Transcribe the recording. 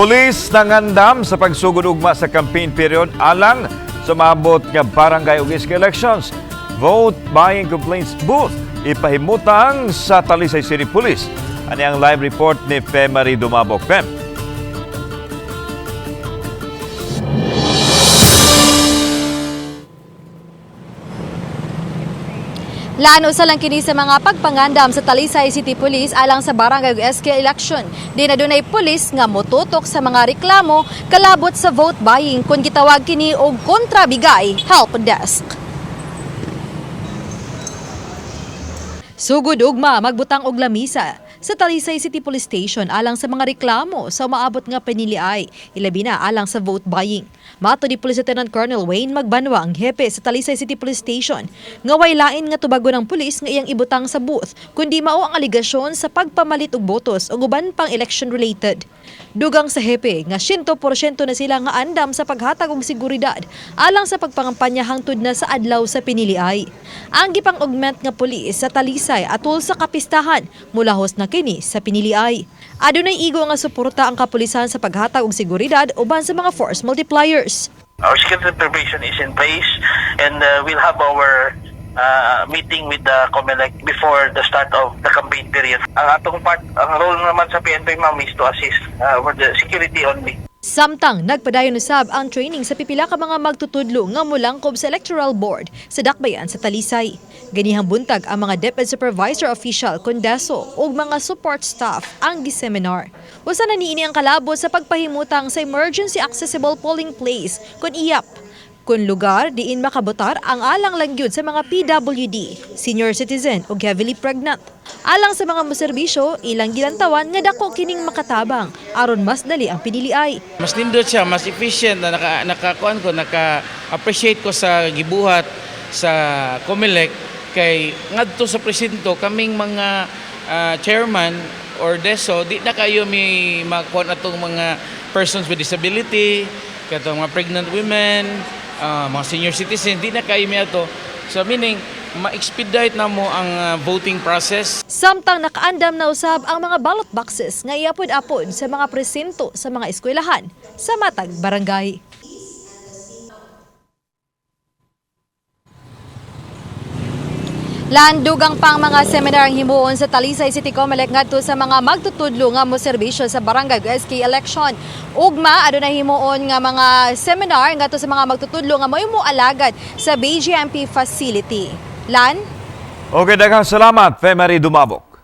Pulis nangandam sa pagsugod ugma sa campaign period alang sa maabot nga barangay ug SK elections. Vote buying complaints booth ipahimutang sa Talisay City Police. Ani ang live report ni Marie Dumabok. Fem. Lano sa lang kini sa mga pagpangandam sa Talisay City Police alang sa barangay ug SK election. Di na dunay pulis nga motutok sa mga reklamo kalabot sa vote buying kung gitawag kini og kontrabigay help desk. Sugod ugma magbutang og lamisa sa Talisay City Police Station alang sa mga reklamo sa maabot nga paniliay, ilabi na alang sa vote buying. Mato ni Police Lieutenant Colonel Wayne Magbanwa, ang hepe sa Talisay City Police Station, nga way lain nga tubago ng pulis nga iyang ibutang sa booth, kundi mao ang aligasyon sa pagpamalit og botos o uban pang election related. Dugang sa hepe nga 100% na sila nga andam sa paghatag og seguridad alang sa pagpangampanya hangtod na sa adlaw sa piniliay. Ang gipang-augment nga pulis sa Talisay atol sa kapistahan mulahos na kini sa piniliay. Adunay igo nga suporta ang kapulisan sa paghatag og seguridad uban sa mga force multipliers. Our security preparation is in place and we'll have our meeting with the COMELEC before the start of the campaign period. Ang atong ang role naman sa PNP ma'am is to assist for the security only. Samtang nagpadayon usab ang training sa pipila ka mga magtutudlo nga mulangkob sa Electoral Board sa Dakbayan sa Talisay. Ganihang buntag ang mga Deputy Supervisor Official, Kondeso ug mga support staff ang giseminar. Usa na niini ang kalabot sa pagpahimutang sa emergency accessible polling place kun IAP. Kun lugar diin makabotar ang alang lang gyud sa mga PWD, senior citizen ug heavily pregnant. Alang sa mga moserbisyo, ilang gilantawan nga dako kining makatabang aron mas dali ang piniliay. Mas nindot siya, mas efficient na naka-appreciate ko sa gibuhat sa COMELEC kay ngadto sa presinto kaming mga chairman or DESO di na kayo may makuha atong mga persons with disability, katong mga pregnant women, mga senior citizen, di na kayo may ato. So meaning, ma-expedite na mo ang voting process. Samtang nakaandam na usab ang mga ballot boxes nga iapod-apod sa mga presinto sa mga eskwelahan sa matag barangay. Landugang pang mga seminar ang himuon sa Talisay City COMELEC ngadto sa mga magtutudlo nga mo serbisyo sa barangay ug SK election. Ugma adunay himuon nga mga seminar ngadto sa mga magtutudlo nga moy alagad sa BGMP facility. Lan? Okay, daghang salamat, Marie Dumabok.